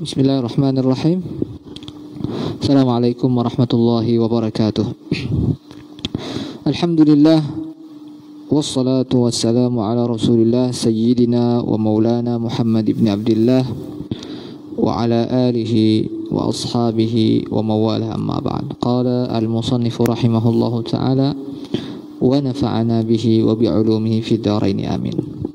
Bismillahirrahmanirrahim. Assalamualaikum warahmatullahi wabarakatuh. Alhamdulillah, wassalatu wassalamu ala rasulillah sayyidina wa maulana Muhammad ibn Abdullah wa ala alihi wa ashabihi wa mawalah, amma ba'd. Qala al-musannifu rahimahullahu ta'ala wa nafa'ana bihi wa bi'ulumihi fid dharain, amin.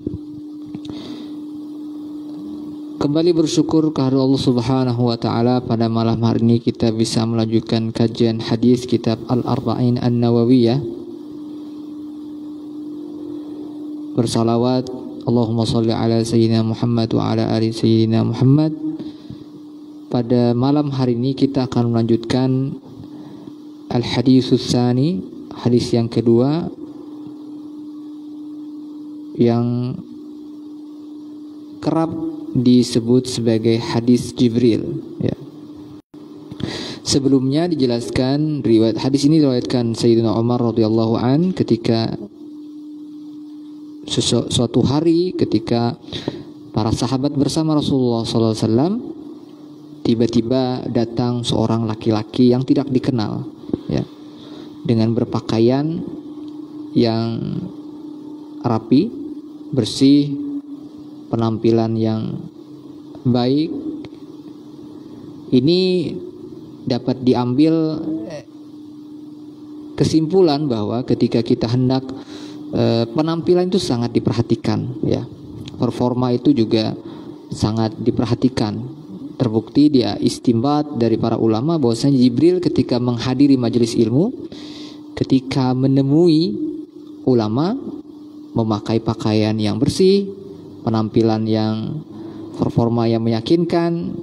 Kembali bersyukur kepada Allah Subhanahu wa ta'ala, pada malam hari ini kita bisa melanjutkan kajian hadis kitab Al-Arba'in An-Nawawiyah. Bersalawat Allahumma salli ala sayyidina Muhammad wa ala ali sayyidina Muhammad. Pada malam hari ini kita akan melanjutkan Al-Haditsus Tsani, hadis yang kedua, yang kerap disebut sebagai hadis Jibril, ya. Sebelumnya dijelaskan riwayat hadis ini diriwayatkan Sayyidina Umar radhiyallahu an ketika suatu hari ketika para sahabat bersama Rasulullah SAW, tiba-tiba datang seorang laki-laki yang tidak dikenal, ya, dengan berpakaian yang rapi, bersih, penampilan yang baik. Ini dapat diambil kesimpulan bahwa ketika kita hendak penampilan itu sangat diperhatikan, ya. Performa itu juga sangat diperhatikan. Terbukti dia istinbat dari para ulama bahwasanya Jibril ketika menghadiri majelis ilmu, ketika menemui ulama, memakai pakaian yang bersih, penampilan yang performa yang meyakinkan,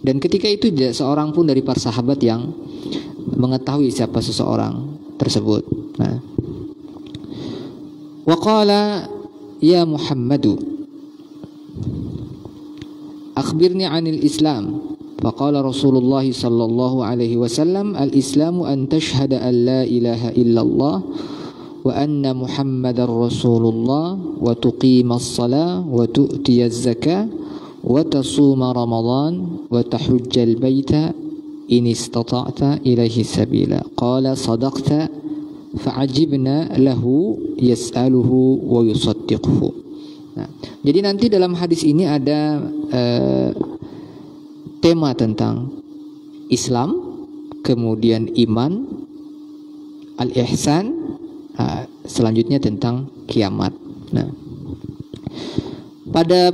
dan ketika itu tidak seorang pun dari para sahabat yang mengetahui siapa seseorang tersebut. Nah, wa qala ya Muhammadu akhbirni 'anil Islam. Faqala Rasulullah sallallahu alaihi wasallam, al-Islamu an tashhada an la ilaha illallah wa anna Muhammadar Rasulullah wa tuqimas salah wa tu'tiyaz zakah wa tasuma Ramadan wa tahujjal baita in istata'ta ilaihi sabila. Qala sadaqta fa'ajibna lahu yas'aluhu wa yusaddiquhu. Nah, jadi nanti dalam hadis ini ada tema tentang Islam, kemudian iman, al-ihsan, selanjutnya tentang kiamat. Nah, pada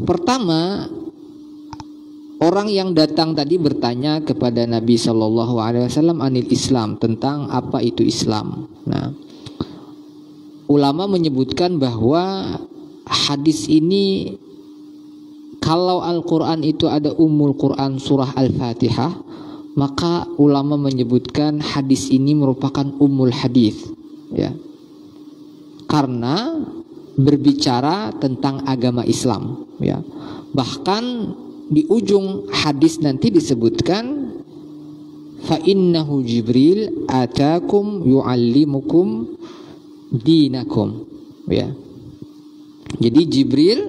pertama, orang yang datang tadi bertanya kepada Nabi Shallallahu Alaihi Wasallam anil Islam, tentang apa itu Islam. Nah, ulama menyebutkan bahwa hadis ini, kalau Al-Quran itu ada Ummul Quran surah Al-Fatihah, maka ulama menyebutkan hadis ini merupakan ummul hadis, ya, karena berbicara tentang agama Islam, ya. Bahkan di ujung hadis nanti disebutkan fa innahu Jibril atakum yuallimukum dinakum, ya. Jadi Jibril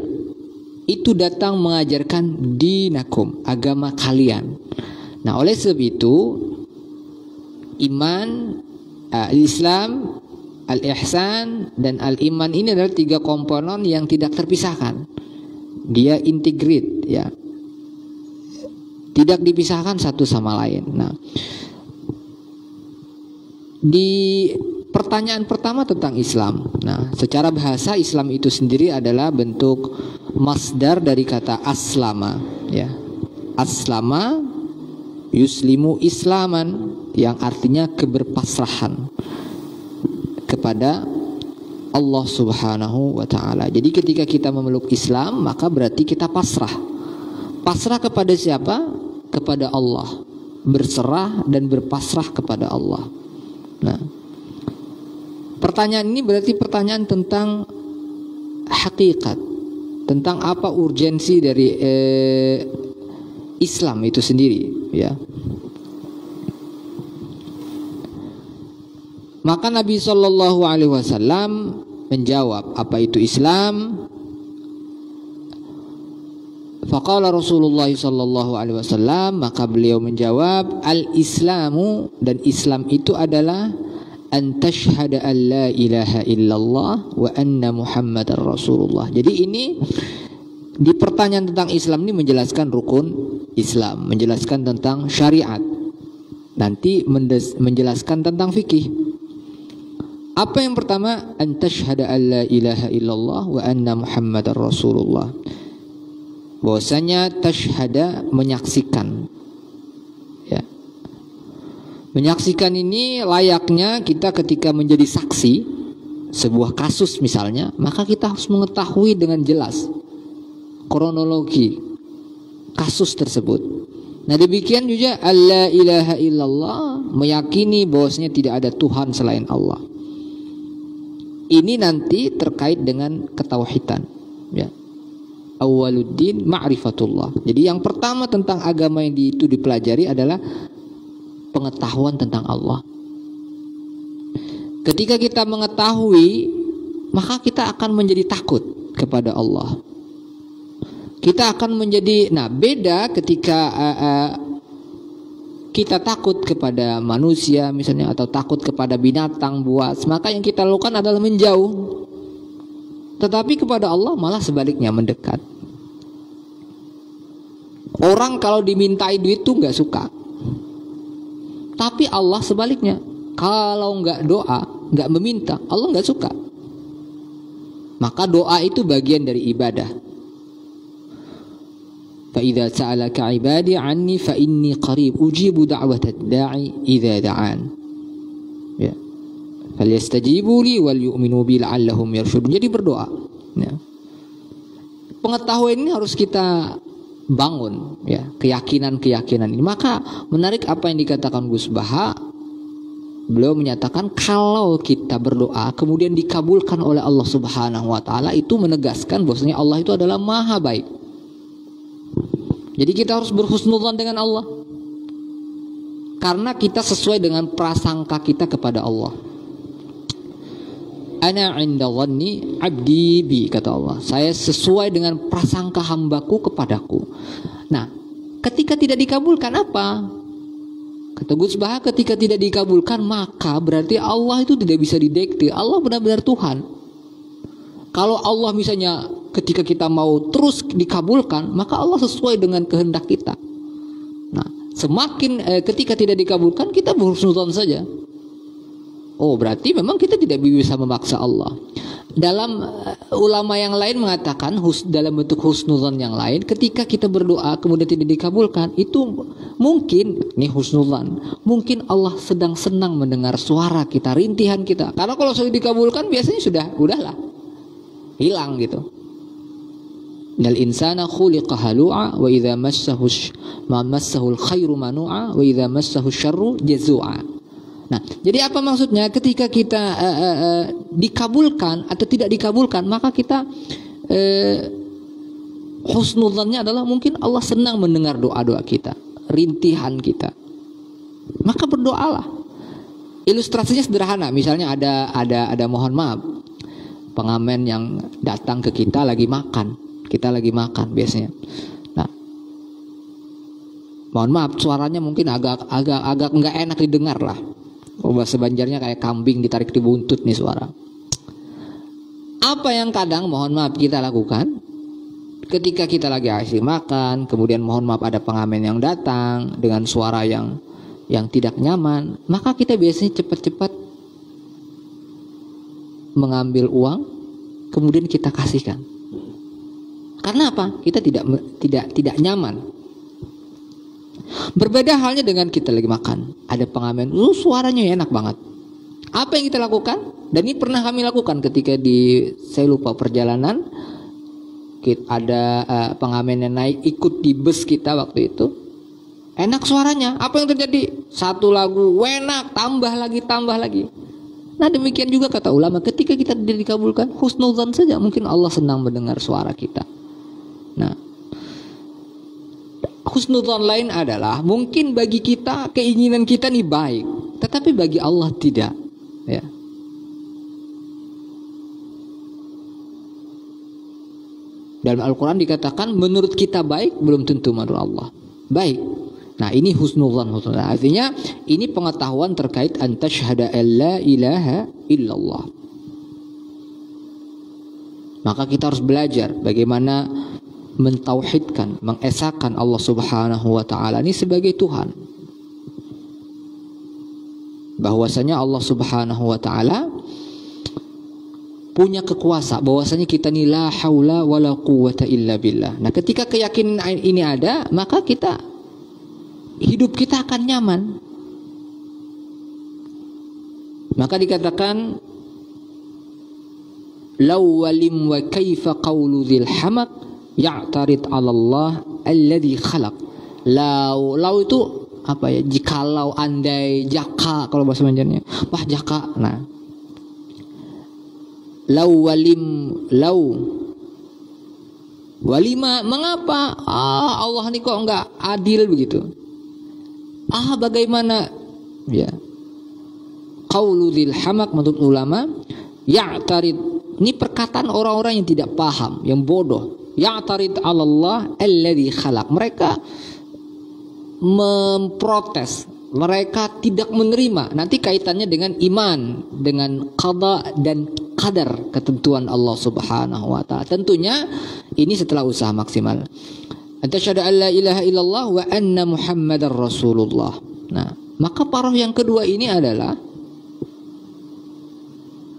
itu datang mengajarkan dinakum, agama kalian. Nah, oleh sebab itu iman, al-Islam, al-ihsan, dan al-iman ini adalah tiga komponen yang tidak terpisahkan. Dia integrate, ya, tidak dipisahkan satu sama lain. Nah, di pertanyaan pertama tentang Islam. Nah, secara bahasa Islam itu sendiri adalah bentuk masdar dari kata aslama, ya. Aslama yuslimu islaman, yang artinya keberpasrahan kepada Allah Subhanahu wa ta'ala. Jadi ketika kita memeluk Islam, maka berarti kita pasrah. Pasrah kepada siapa? Kepada Allah. Berserah dan berpasrah kepada Allah. Nah, pertanyaan ini berarti pertanyaan tentang hakikat, tentang apa urgensi dari Islam itu sendiri, ya. Maka Nabi Shallallahu Alaihi Wasallam menjawab apa itu Islam. Faqala Rasulullah sallallahu alaihi wasallam, maka beliau menjawab, al-Islamu, dan Islam itu adalah an tashhada an la ilaha illallah wa anna Muhammadar Rasulullah. Jadi ini di pertanyaan tentang Islam ini menjelaskan rukun Islam, menjelaskan tentang syariat, nanti menjelaskan tentang fikih. Apa yang pertama? An tashhada an la ilaha illallah wa anna Muhammadar Rasulullah. Bahwasanya tashhada menyaksikan, ya. Menyaksikan ini layaknya kita ketika menjadi saksi sebuah kasus misalnya, maka kita harus mengetahui dengan jelas kronologi kasus tersebut. Nah, demikian juga alla ilaha illallah, meyakini bahwasanya tidak ada Tuhan selain Allah. Ini nanti terkait dengan ketauhidan, ya. Awaluddin ma'rifatullah. Jadi yang pertama tentang agama yang itu dipelajari adalah pengetahuan tentang Allah. Ketika kita mengetahui, maka kita akan menjadi takut kepada Allah. Kita akan menjadi, nah beda ketika kita takut kepada manusia misalnya, atau takut kepada binatang buas, maka yang kita lakukan adalah menjauh. Tetapi kepada Allah malah sebaliknya, mendekat. Orang kalau dimintai duit tuh nggak suka. Tapi Allah sebaliknya, kalau nggak doa, nggak meminta, Allah nggak suka. Maka doa itu bagian dari ibadah. Fa idza sa'alaka 'ibadi 'anni fa inni qarib ujibu da'watad da'i idza da'an. Ya. Falyastajibu li wal yu'minu bi la'allahum yarshudun. Jadi berdoa, ya. Pengetahuan ini harus kita bangun, ya, keyakinan-keyakinan ini. Maka menarik apa yang dikatakan Gus Baha. Beliau menyatakan kalau kita berdoa kemudian dikabulkan oleh Allah Subhanahu wa taala, itu menegaskan bahwasanya Allah itu adalah maha baik. Jadi kita harus berhusnudzan dengan Allah, karena kita sesuai dengan prasangka kita kepada Allah. Ana 'inda dhanni 'abdi bi, kata Allah. Saya sesuai dengan prasangka hambaku kepadaku. Nah, ketika tidak dikabulkan apa? Kata Gus Baha, ketika tidak dikabulkan maka berarti Allah itu tidak bisa didekati. Allah benar-benar Tuhan. Kalau Allah misalnya ketika kita mau terus dikabulkan, maka Allah sesuai dengan kehendak kita. Nah, semakin ketika tidak dikabulkan, kita berhusnudzon saja. Oh, berarti memang kita tidak bisa memaksa Allah. Dalam ulama yang lain mengatakan dalam bentuk husnudzon yang lain, ketika kita berdoa kemudian tidak dikabulkan, itu mungkin nih husnudzon, mungkin Allah sedang senang mendengar suara kita, rintihan kita. Karena kalau sudah dikabulkan biasanya udahlah hilang gitu. Innal insana khuliqa halu'a wa idza massahu al-khairu manu'a wa idza massahu syarru jazua. Nah, jadi apa maksudnya? Ketika kita dikabulkan atau tidak dikabulkan, maka kita husnudzannya adalah mungkin Allah senang mendengar doa-doa kita, rintihan kita. Maka berdoalah. Ilustrasinya sederhana, misalnya ada mohon maaf, pengamen yang datang ke kita lagi makan biasanya. Nah, mohon maaf, suaranya mungkin agak nggak enak didengar lah. Bahasa Banjarnya kayak kambing ditarik di buntut nih suara. Apa yang kadang mohon maaf kita lakukan ketika kita lagi asik makan, kemudian mohon maaf ada pengamen yang datang dengan suara yang tidak nyaman, maka kita biasanya cepat-cepat mengambil uang kemudian kita kasihkan. Karena apa? Kita tidak nyaman. Berbeda halnya dengan kita lagi makan, ada pengamen, suaranya enak banget. Apa yang kita lakukan? Dan ini pernah kami lakukan ketika saya lupa perjalanan, ada pengamen yang naik ikut di bus kita waktu itu. Enak suaranya. Apa yang terjadi? Satu lagu enak, tambah lagi. Nah, demikian juga kata ulama, ketika kita tidak dikabulkan, husnudzan saja, mungkin Allah senang mendengar suara kita. Nah, husnudzan lain adalah mungkin bagi kita keinginan kita nih baik, tetapi bagi Allah tidak, ya. Dalam Al-Quran dikatakan menurut kita baik, belum tentu menurut Allah baik. Nah ini husnudzan. Artinya ini pengetahuan terkait antasyhada alla ilaha illallah. Maka kita harus belajar bagaimana mentauhidkan, mengesahkan Allah Subhanahu wa taala ini sebagai Tuhan. Bahwasanya Allah Subhanahu wa taala punya kekuasaan, bahwasanya kita ni la haula wala quwwata illa billah. Nah, ketika keyakinan ini ada, maka hidup kita akan nyaman. Maka dikatakan law walim wa kaifa qawlu dzil hamaq ya'tarid 'ala Allah alladzi khalaq. Law itu apa ya? Jikalau, andai, jaka kalau bahasa Banjarnya. Wah, jaka. Nah, law walima, mengapa Allah ini kok enggak adil begitu? Bagaimana ya? Qaulu dzil hamaq menurut ulama ya'tarid, ini perkataan orang-orang yang tidak paham, yang bodoh. Ya'tarid 'ala Allah alladzi khalaq. Mereka memprotes, mereka tidak menerima. Nanti kaitannya dengan iman, dengan qada dan qadar, ketentuan Allah Subhanahu wa taala. Tentunya ini setelah usaha maksimal. Antasyhadu an la ilaha illallah wa anna Muhammadar Rasulullah. Nah, maka paruh yang kedua ini adalah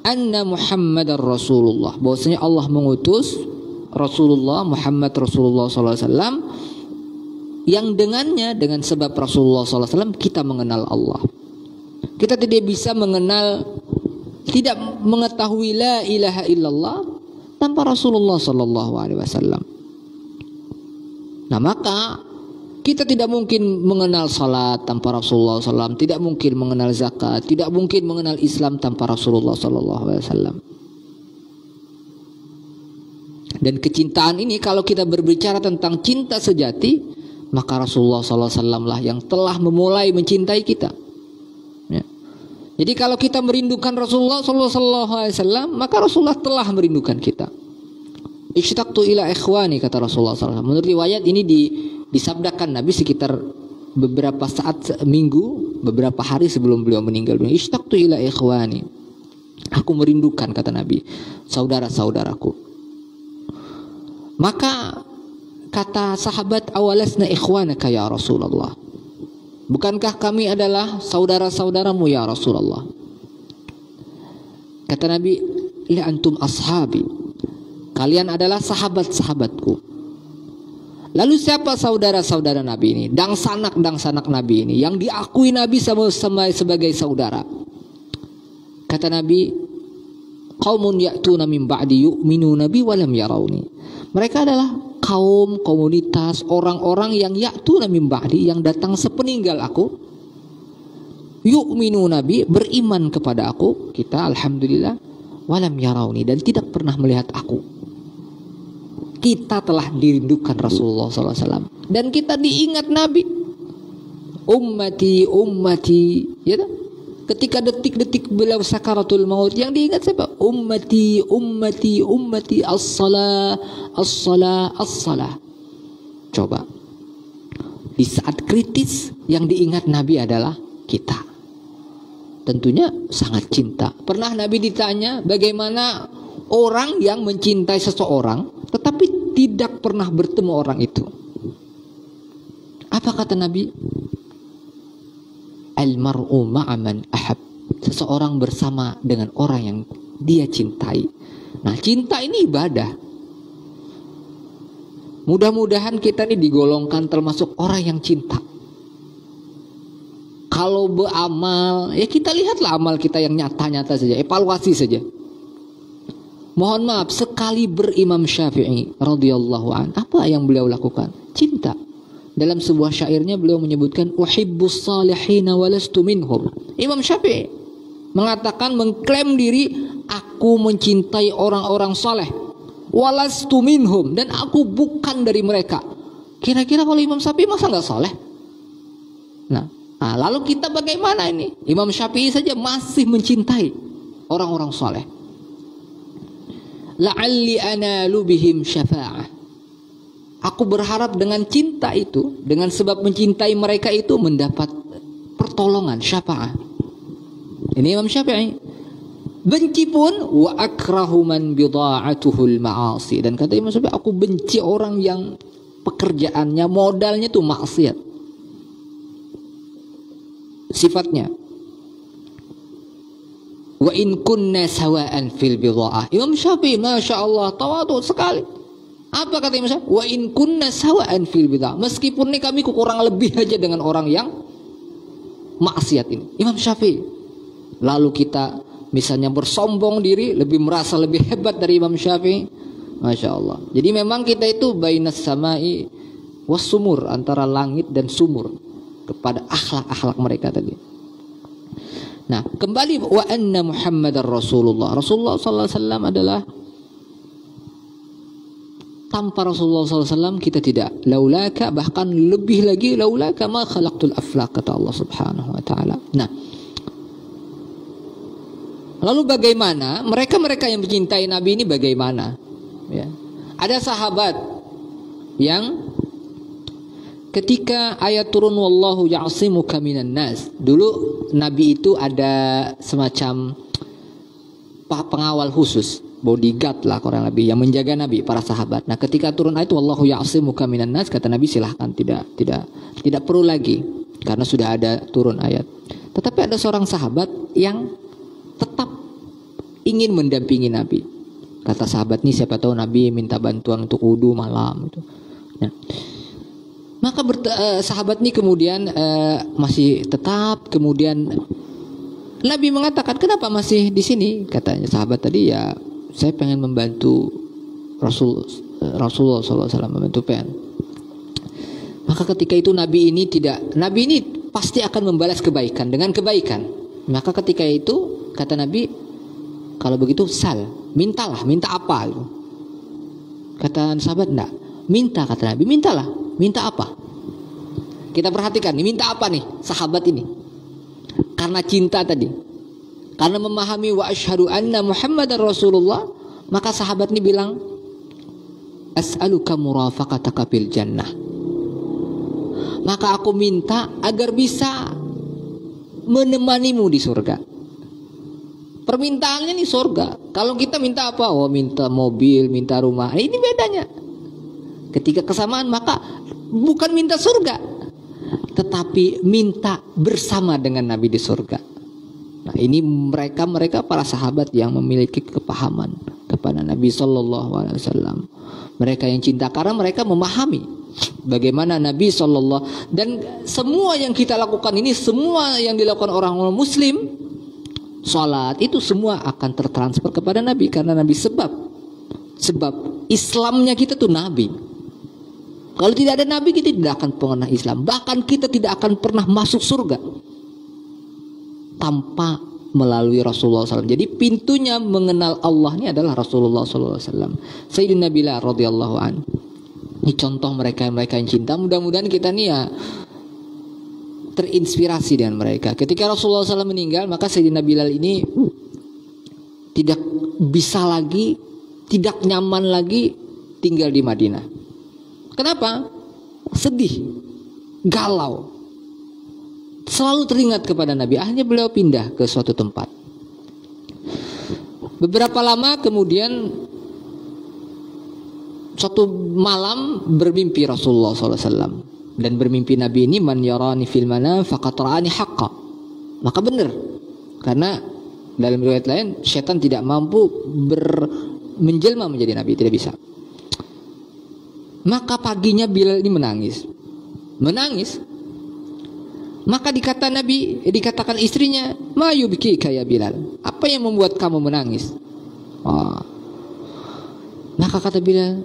anna Muhammadar Rasulullah. Bahwasanya Allah mengutus Rasulullah Muhammad Rasulullah sallallahu alaihi wasallam yang dengannya, dengan sebab Rasulullah sallallahu alaihi wasallam kita mengenal Allah. Kita tidak bisa mengenal, tidak mengetahui la ilaha illallah tanpa Rasulullah sallallahu alaihi wasallam. Nah, maka kita tidak mungkin mengenal salat tanpa Rasulullah SAW, tidak mungkin mengenal zakat, tidak mungkin mengenal Islam tanpa Rasulullah SAW. Dan kecintaan ini, kalau kita berbicara tentang cinta sejati, maka Rasulullah SAW lah yang telah memulai mencintai kita. Ya. Jadi kalau kita merindukan Rasulullah SAW, maka Rasulullah telah merindukan kita. Ishtaqtu ila ikhwani, kata Rasulullah SAW. Menurut riwayat ini disabdakan Nabi sekitar beberapa saat, minggu, beberapa hari sebelum beliau meninggal. Ishtaqtu ila ikhwani, aku merindukan, kata Nabi, saudara-saudaraku. Maka kata sahabat, awalasna ikhwanaka ya Rasulullah, bukankah kami adalah saudara-saudaramu ya Rasulullah? Kata Nabi, la antum ashabi, kalian adalah sahabat-sahabatku. Lalu siapa saudara-saudara Nabi ini? Dangsanak Nabi ini, yang diakui Nabi sebagai saudara. Kata Nabi, qaumun ya'tuna min ba'di yu'minuna bi wa lam yarawni. Mereka adalah kaum, komunitas, orang-orang yang ya'tuna min ba'di, yang datang sepeninggal aku. Yu'minuna bi, beriman kepada aku, kita alhamdulillah, wa lam yarawni, dan tidak pernah melihat aku. Kita telah dirindukan Rasulullah SAW, dan kita diingat Nabi. Ummati, ummati, ya tak? Ketika detik-detik beliau sakaratul maut, yang diingat siapa? Ummati, ummati, ummati, as-salah, as-salah, as-salah. Coba, di saat kritis yang diingat Nabi adalah kita. Tentunya sangat cinta. Pernah Nabi ditanya bagaimana orang yang mencintai seseorang tetapi tidak pernah bertemu orang itu. Apa kata Nabi? Al-mar'u ma'aman ahab. Seseorang bersama dengan orang yang dia cintai. Nah, cinta ini ibadah. Mudah-mudahan kita ini digolongkan termasuk orang yang cinta. Kalau beramal, ya kita lihatlah amal kita yang nyata-nyata saja, evaluasi saja. Mohon maaf, sekali berimam Syafi'i radhiyallahu an, apa yang beliau lakukan? Cinta. Dalam sebuah syairnya beliau menyebutkan uhibbus salihina walastu minhum. Imam Syafi'i mengatakan, mengklaim diri, aku mencintai orang-orang saleh, walastu minhum, dan aku bukan dari mereka. Kira-kira kalau Imam Syafi'i masa nggak saleh? Nah, lalu kita bagaimana ini? Imam Syafi'i saja masih mencintai orang-orang saleh. la'alli analu bihim syafa'ah. Aku berharap dengan cinta itu, dengan sebab mencintai mereka itu mendapat pertolongan, syafa'ah. Ini Imam Syafi'i. Benci pun wa akrahu man bida'atuhul ma'asi. Dan kata Imam Syafi'i, aku benci orang yang pekerjaannya, modalnya tuh maksiat. Sifatnya. Wa in kunna sawa'an fil bida'ah. Imam Syafi'i, Masya Allah, tawadhu sekali. Apa kata Imam Syafi'i? Wa in kunna sawa'an fil bida'ah. Meskipun ini kami kurang lebih aja dengan orang yang maksiat ini. Imam Syafi'i. Lalu kita misalnya bersombong diri, lebih merasa lebih hebat dari Imam Syafi'i. Masya Allah. Jadi memang kita itu bainas samai was sumur, antara langit dan sumur, kepada akhlak-akhlak mereka tadi. Nah, kembali wa anna Muhammadar Rasulullah. Rasulullah sallallahu alaihi wasallam adalah, tanpa Rasulullah sallallahu alaihi wasallam kita tidak. Laulaka, bahkan lebih lagi, laulaka ma khalaqtul aflaq, kata Allah Subhanahu wa taala. Nah, lalu bagaimana mereka-mereka yang mencintai Nabi ini bagaimana? Ya. Ada sahabat yang ketika ayat turun wallahu ya'simuka minan nas, dulu Nabi itu ada semacam pengawal khusus, bodyguard lah kurang lebih, yang menjaga Nabi, para sahabat. Nah, ketika turun ayat wallahu ya'simuka minan nas, kata Nabi silahkan, tidak perlu lagi karena sudah ada turun ayat. Tetapi ada seorang sahabat yang tetap ingin mendampingi Nabi. Kata sahabat ini, siapa tahu Nabi minta bantuan untuk wudu malam itu. Nah, maka sahabat ini kemudian masih tetap. Kemudian Nabi mengatakan, kenapa masih di sini? Katanya sahabat tadi, ya saya pengen membantu Rasulullah SAW, membantu pengen. Maka ketika itu Nabi ini pasti akan membalas kebaikan dengan kebaikan. Maka ketika itu kata Nabi, kalau begitu sal, mintalah, minta apa? Kata sahabat, enggak. Minta, kata Nabi, mintalah. Minta apa? Kita perhatikan, nih minta apa nih sahabat ini? Karena cinta tadi, karena memahami wa asyhadu anna Muhammadar Rasulullah, maka sahabat ini bilang, as'aluka murafaqataka fil jannah. Maka aku minta agar bisa menemanimu di surga. Permintaannya nih surga. Kalau kita minta apa? Oh, minta mobil, minta rumah. Ini bedanya. Ketika kesamaan, maka bukan minta surga, tetapi minta bersama dengan Nabi di surga. Nah, ini mereka para sahabat yang memiliki kepahaman kepada Nabi Sallallahu Alaihi Wasallam. Mereka yang cinta karena mereka memahami bagaimana Nabi Sallallahu, dan semua yang kita lakukan ini, semua yang dilakukan orang-orang Muslim, salat itu semua akan tertransfer kepada Nabi, karena Nabi sebab Islamnya kita tuh Nabi. Kalau tidak ada Nabi, kita tidak akan pernah Islam. Bahkan kita tidak akan pernah masuk surga tanpa melalui Rasulullah SAW. Jadi pintunya mengenal Allah ini adalah Rasulullah SAW. Sayyidina Bilal radhiyallahu an. Ini contoh mereka yang cinta. Mudah-mudahan kita nih ya terinspirasi dengan mereka. Ketika Rasulullah SAW meninggal, maka Sayyidina Bilal ini tidak bisa lagi, tidak nyaman lagi tinggal di Madinah. Kenapa? Sedih, galau, selalu teringat kepada Nabi. Akhirnya beliau pindah ke suatu tempat. Beberapa lama kemudian, suatu malam bermimpi Rasulullah SAW. Dan bermimpi Nabi ini, man yarani fil manam faqad ra'ani haqqa. Maka benar, karena dalam riwayat lain setan tidak mampu menjelma menjadi Nabi, tidak bisa. Maka paginya Bilal ini menangis. Maka dikatakan istrinya, ma yubkika ya Bilal, apa yang membuat kamu menangis? Maka kata Bilal,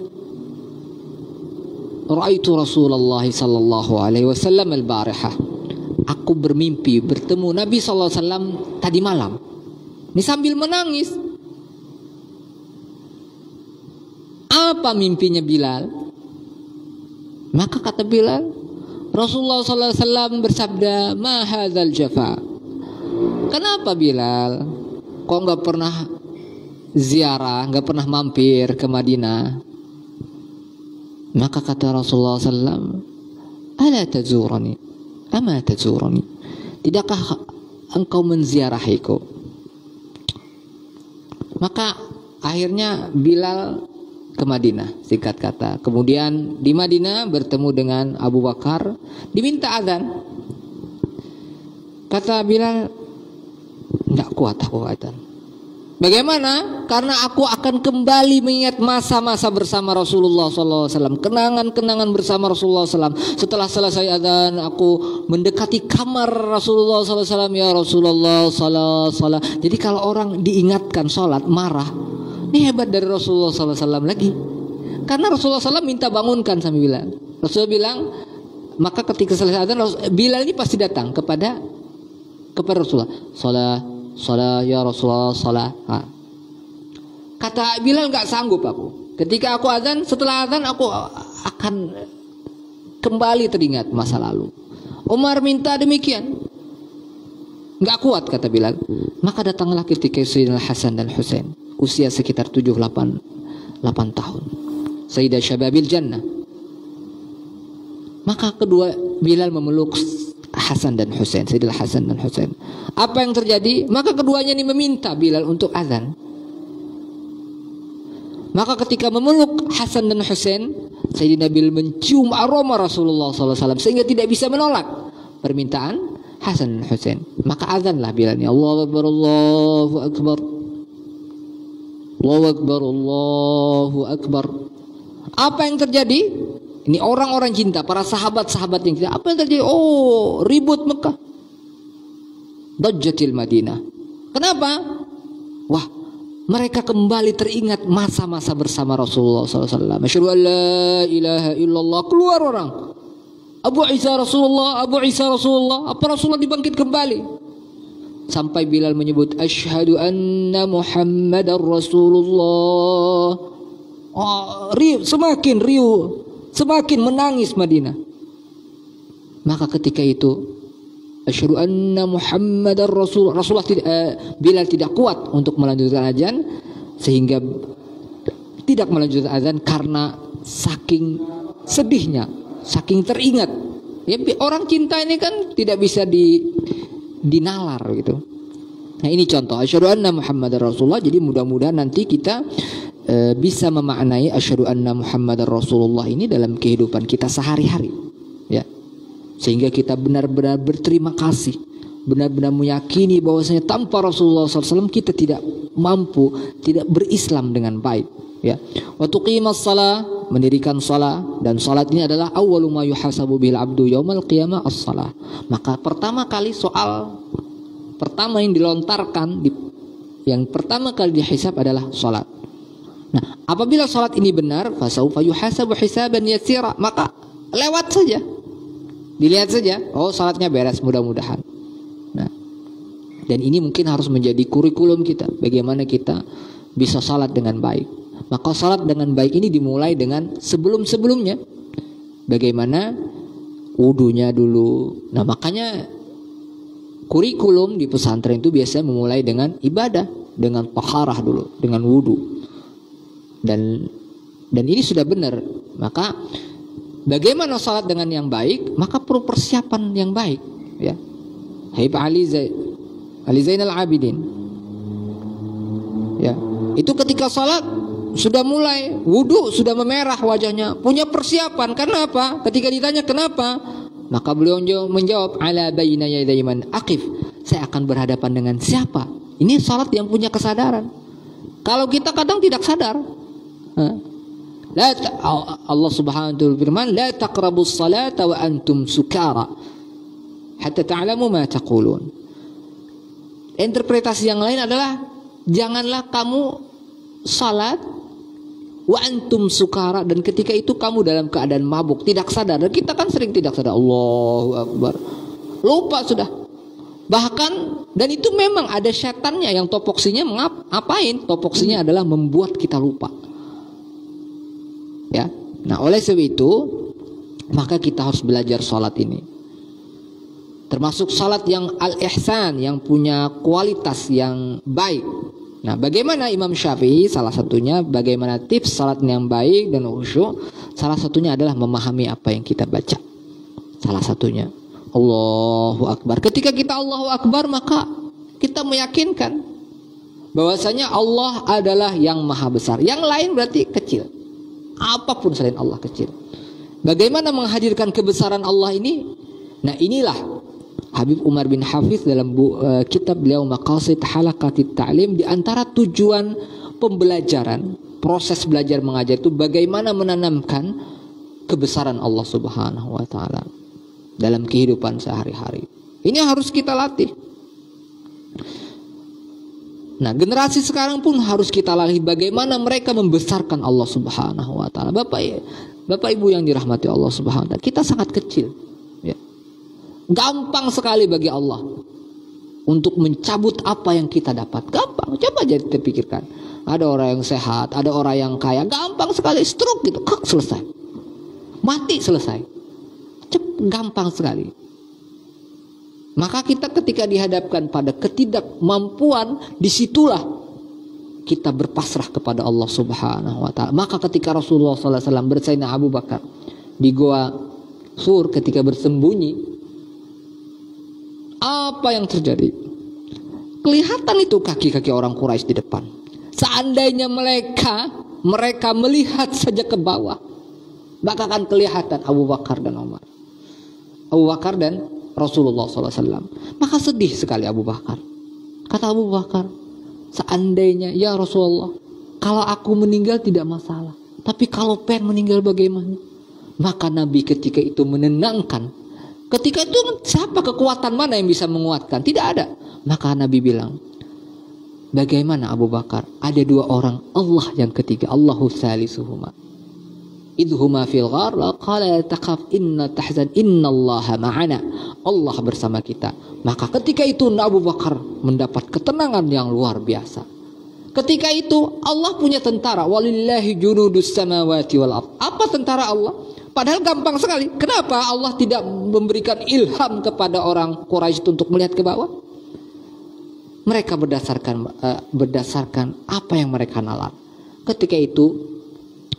ra'aitu Rasulullah sallallahu alaihi wasallam al-barihah. Aku bermimpi bertemu Nabi sallallahu alaihi wasallam tadi malam. Ini sambil menangis. Apa mimpinya Bilal? Maka kata Bilal, Rasulullah sallallahu alaihi wasallam bersabda, ma hadzal jafa. Kenapa Bilal? Kok enggak pernah ziarah, nggak pernah mampir ke Madinah. Maka kata Rasulullah SAW, ala tazurani, ama tazurani, tidakkah engkau menziarahiku? Maka akhirnya Bilal ke Madinah, singkat kata. Kemudian di Madinah bertemu dengan Abu Bakar, diminta azan. Kata Bilal, enggak kuat aku azan. Bagaimana? Karena aku akan kembali mengingat masa-masa bersama Rasulullah SAW, kenangan-kenangan bersama Rasulullah SAW. Setelah selesai azan, aku mendekati kamar Rasulullah SAW. Ya Rasulullah, salat. Jadi kalau orang diingatkan sholat marah, ini hebat dari Rasulullah SAW lagi. Karena Rasulullah SAW minta bangunkan sama Bilal. Rasulullah bilang, maka ketika selesai azan, Bilal ini pasti datang kepada Rasulullah. Salat ya Rasulullah, salat. Kata Bilal, nggak sanggup aku. Ketika aku azan, setelah azan aku akan kembali teringat masa lalu. Umar minta demikian, nggak kuat kata Bilal. Maka datanglah ketika Sayyidina Hasan dan Husain, usia sekitar 7-8 tahun. Sayyidah Syababil Jannah. Maka kedua Bilal memeluk Hasan dan Husain, Sayyidina Hasan dan Husain. Apa yang terjadi? Maka keduanya ini meminta Bilal untuk azan. Maka ketika memeluk Hasan dan Husain, Sayyidina Bilal mencium aroma Rasulullah SAW sehingga tidak bisa menolak permintaan Hasan dan Husain. Maka azanlah Bilal ini, Allahu Akbar, Allahu Akbar, Allahu Akbar, Allahu Akbar. Apa yang terjadi? Ini orang-orang cinta, para sahabat-sahabat yang cinta. Apa yang terjadi? Oh, ribut Mekah. Dajjatil Madinah. Kenapa? Wah, mereka kembali teringat masa-masa bersama Rasulullah SAW. Asyhadu an la ilaha illallah. Keluar orang. Abu Isa Rasulullah, Abu Isa Rasulullah. Apa Rasulullah dibangkit kembali? Sampai Bilal menyebut asyhadu anna Muhammadar Rasulullah. Oh, semakin riuh, semakin menangis Madinah. Maka ketika itu asyhadu anna Muhammadar Rasul, Bilal tidak kuat untuk melanjutkan azan, sehingga tidak melanjutkan azan karena saking sedihnya, saking teringat. Ya, orang cinta ini kan tidak bisa dinalar gitu. Nah, ini contoh asyhadu anna Muhammadar Rasulullah. Jadi mudah-mudahan nanti kita bisa memaknai asyhadu anna Muhammadar Rasulullah ini dalam kehidupan kita sehari-hari, ya, sehingga kita benar-benar berterima kasih, benar-benar meyakini bahwasanya tanpa Rasulullah SAW kita tidak mampu, tidak berislam dengan baik, ya. Wa tuqimas shalah, mendirikan salat, dan salat ini adalah awwalu ma yuhasabu bil abdu yaumal qiyamah as-shalah. Maka pertama kali soal pertama yang dilontarkan, yang pertama kali dihisab adalah salat. Nah, apabila salat ini benar, fasaufa yuhasabu hisaban yasira, maka lewat saja, dilihat saja, oh salatnya beres, mudah-mudahan. Nah, dan ini mungkin harus menjadi kurikulum kita, bagaimana kita bisa salat dengan baik. Maka salat dengan baik ini dimulai dengan sebelum-sebelumnya, bagaimana wudunya dulu. Nah, makanya kurikulum di pesantren itu biasanya memulai dengan ibadah, dengan taharah dulu, dengan wudu. Dan ini sudah benar. Maka bagaimana salat dengan yang baik? Maka perlu persiapan yang baik, ya. Habib Ali Zainal Abidin, ya, itu ketika salat sudah mulai wudu, sudah memerah wajahnya, punya persiapan. Karena apa? Ketika ditanya kenapa, maka beliau menjawab, ala bayna yaday man aqif, saya akan berhadapan dengan siapa? Ini salat yang punya kesadaran. Kalau kita kadang tidak sadar, Allah Subhanahu wa ta'ala berfirman, la taqrabus salata wa antum sukara hatta ta'lamu ma taqulun. Interpretasi yang lain adalah janganlah kamu salat wa antum sukara, dan ketika itu kamu dalam keadaan mabuk, tidak sadar. Dan kita kan sering tidak sadar, Allahu Akbar, lupa sudah. Bahkan, dan itu memang ada setannya yang topoksinya ngapain? Topoksinya adalah membuat kita lupa. Ya, nah oleh sebab itu maka kita harus belajar salat ini, termasuk salat yang al-ihsan, yang punya kualitas yang baik, Nah, bagaimana Imam Syafi'i? Salah satunya bagaimana tips salat yang baik dan khusyuk. Salah satunya adalah memahami apa yang kita baca. Salah satunya Allahu Akbar. Ketika kita Allahu Akbar, maka kita meyakinkan bahwasanya Allah adalah yang maha besar. Yang lain berarti kecil. Apapun selain Allah kecil. Bagaimana menghadirkan kebesaran Allah ini? Nah, inilah Habib Umar bin Hafiz dalam kitab beliau Maqasid Halaqatit Ta'lim, di antara tujuan pembelajaran, proses belajar mengajar itu bagaimana menanamkan kebesaran Allah Subhanahu wa taala dalam kehidupan sehari-hari. Ini harus kita latih. Nah, generasi sekarang pun harus kita latih bagaimana mereka membesarkan Allah Subhanahu wa taala. Bapak Ibu yang dirahmati Allah Subhanahu wa taala, kita sangat kecil, ya. Gampang sekali bagi Allah untuk mencabut apa yang kita dapat. Gampang. Coba aja kita pikirkan. Ada orang yang sehat, ada orang yang kaya, gampang sekali stroke gitu, selesai. Mati selesai. Gampang sekali. Maka kita ketika dihadapkan pada ketidakmampuan, disitulah kita berpasrah kepada Allah Subhanahu wa taala. Maka ketika Rasulullah SAW bersama Abu Bakar di Goa Sur ketika bersembunyi, apa yang terjadi? Kelihatan itu kaki-kaki orang Quraisy di depan. Seandainya mereka melihat saja ke bawah, maka akan kelihatan Abu Bakar dan Umar. Abu Bakar dan Rasulullah SAW. Maka sedih sekali Abu Bakar. Kata Abu Bakar, seandainya ya Rasulullah, kalau aku meninggal tidak masalah, tapi kalau pengen meninggal bagaimana? Maka Nabi ketika itu menenangkan. Ketika itu siapa, kekuatan mana yang bisa menguatkan? Tidak ada. Maka Nabi bilang, bagaimana Abu Bakar? Ada dua orang, Allah yang ketiga, Allahu salisuhuma. Idhuma fil ghar qala taqaf inna tahzan innallaha ma'ana. Allah bersama kita. Maka ketika itu Abu Bakar mendapat ketenangan yang luar biasa. Ketika itu Allah punya tentara, walillahi junudus samawati wal ardh. Apa tentara Allah? Padahal gampang sekali. Kenapa Allah tidak memberikan ilham kepada orang Quraisy untuk melihat ke bawah? Mereka berdasarkan apa yang mereka nalar. Ketika itu,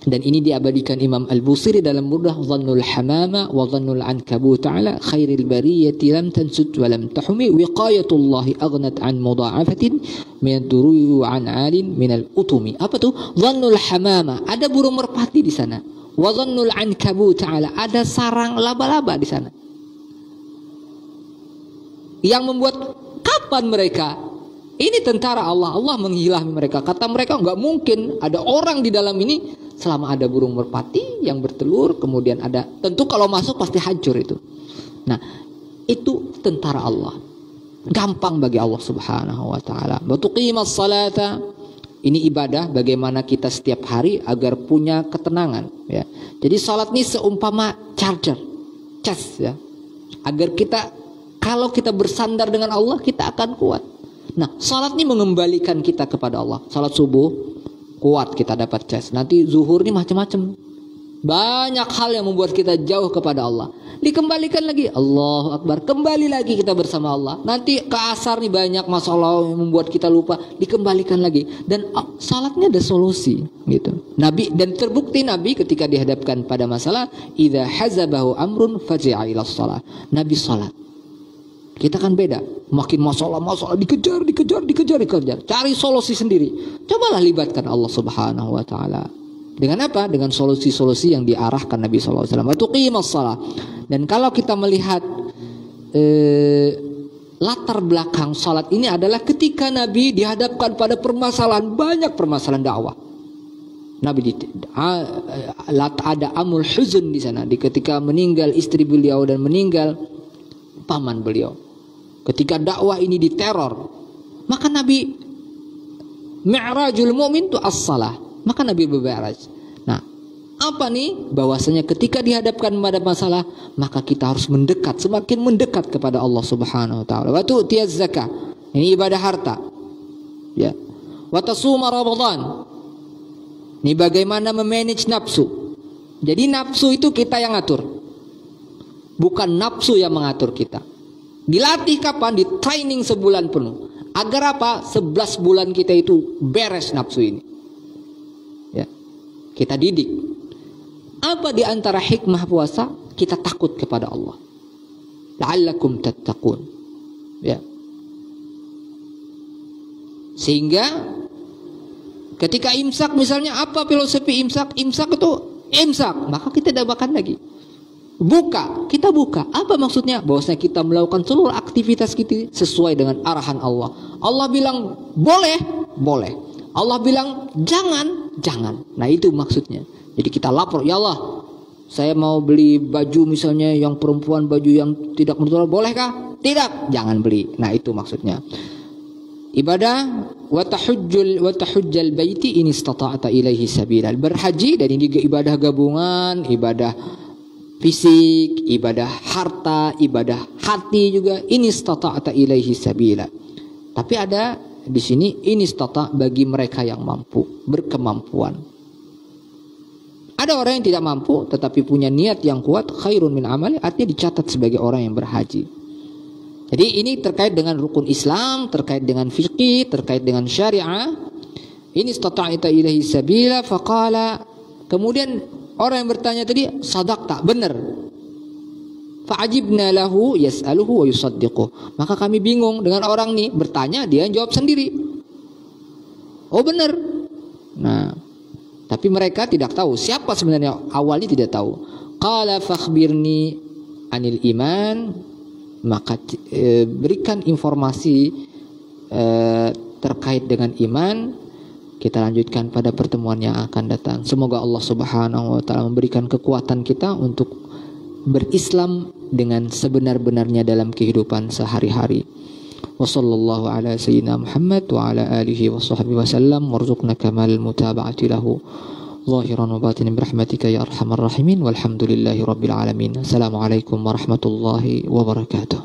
dan ini diabadikan Imam Al-Busiri dalam Burdah, dhannul hamama wa dhannul ankabut ta'ala khairil bariyati lam tansut wa lam tahumi wiqayatullahi aghnat an mudha'afatin min durui wa an alin min al-utumi. Apa tuh? Dhannul hamama, ada burung merpati di sana. Wa dhannul ankabut ta'ala, ada sarang laba-laba di sana. Yang membuat kapan mereka? Ini tentara Allah. Allah menghilangkan mereka. Kata mereka nggak mungkin ada orang di dalam ini selama ada burung merpati yang bertelur, kemudian ada, tentu kalau masuk pasti hancur itu. Nah, itu tentara Allah. Gampang bagi Allah Subhanahu wa taala. Wa tuqimas salata. Ini ibadah bagaimana kita setiap hari agar punya ketenangan, ya. Jadi salat ini seumpama charger, cas, ya. Agar kita, kalau kita bersandar dengan Allah, kita akan kuat. Nah, salat ini mengembalikan kita kepada Allah. Salat subuh kuat, kita dapat cas. Nanti zuhur ini macam-macam. Banyak hal yang membuat kita jauh kepada Allah. Dikembalikan lagi, Allahu Akbar. Kembali lagi kita bersama Allah. Nanti ke asar nih banyak masalah yang membuat kita lupa. Dikembalikan lagi. Dan salatnya ada solusi, gitu. Nabi, dan terbukti Nabi ketika dihadapkan pada masalah, idza hazabahu amrun fazi'a ila shalah. Nabi salat. Kita kan beda. Makin masalah dikejar. Cari solusi sendiri. Cobalah libatkan Allah Subhanahu wa taala. Dengan apa? Dengan solusi-solusi yang diarahkan Nabi sallallahu alaihi wasallam. Wa tuqimas shalah. Dan kalau kita melihat latar belakang salat ini adalah ketika Nabi dihadapkan pada permasalahan, banyak permasalahan dakwah. Nabi ada amul huzn di sana, ketika meninggal istri beliau dan meninggal paman beliau. Ketika dakwah ini diteror, maka Nabi mi'rajul mu'min itu as-salah. Maka Nabi bermi'raj. Nah, apa nih? Bahwasanya ketika dihadapkan pada masalah, maka kita harus mendekat, semakin mendekat kepada Allah Subhanahu wa taala. Wa tu'tiyaz zakah. Ini ibadah harta. Ya. Wa tasuma Ramadan. Ini bagaimana memanage nafsu. Jadi nafsu itu kita yang ngatur. Bukan nafsu yang mengatur kita. Dilatih kapan? Di training sebulan penuh. Agar apa? 11 bulan kita itu beres nafsu ini. Ya. Kita didik. Apa di antara hikmah puasa? Kita takut kepada Allah. La'allakum tattaqun. Ya. Sehingga ketika imsak misalnya, apa filosofi imsak? Imsak itu imsak, maka kita tidak makan lagi. Buka, kita buka. Apa maksudnya? Bahwasanya kita melakukan seluruh aktivitas kita sesuai dengan arahan Allah. Allah bilang boleh, boleh. Allah bilang jangan, jangan. Nah itu maksudnya. Jadi kita lapor, ya Allah, saya mau beli baju misalnya yang perempuan, baju yang tidak menutup, bolehkah? Tidak, jangan beli. Nah itu maksudnya. Ibadah wa tahujjal baiti in istata'ta ilaihi sabila. Berhaji, dan ini ibadah gabungan, ibadah fisik, ibadah harta, ibadah hati juga, in istata'ta ilaihi sabila. Tapi ada di sini in istata' bagi mereka yang mampu, berkemampuan. Ada orang yang tidak mampu tetapi punya niat yang kuat, khairun min amali, artinya dicatat sebagai orang yang berhaji. Jadi ini terkait dengan rukun Islam, terkait dengan fikih, terkait dengan syariah. Ini istata'ta ilaihi sabila faqala. Kemudian orang yang bertanya tadi, sadaqta, benar. Fa'ajibna lahu yas'aluhu wa yusaddiquh. Maka kami bingung dengan orang nih bertanya, dia jawab sendiri. Oh benar. Nah, tapi mereka tidak tahu siapa sebenarnya, awalnya tidak tahu. Qala fakhbirni anil iman. Maka berikan informasi terkait dengan iman. Kita lanjutkan pada pertemuan yang akan datang. Semoga Allah Subhanahu wa taala memberikan kekuatan kita untuk berislam dengan sebenar-benarnya dalam kehidupan sehari-hari. Wassallallahu ala sayyidina Muhammad wa ala alihi wa sahbihi wasallam warzuqna kamal mutaba'ati lahu zahiran wa batinan birahmatika ya arhamar rahimin walhamdulillahi rabbil alamin. Assalamualaikum warahmatullahi wabarakatuh.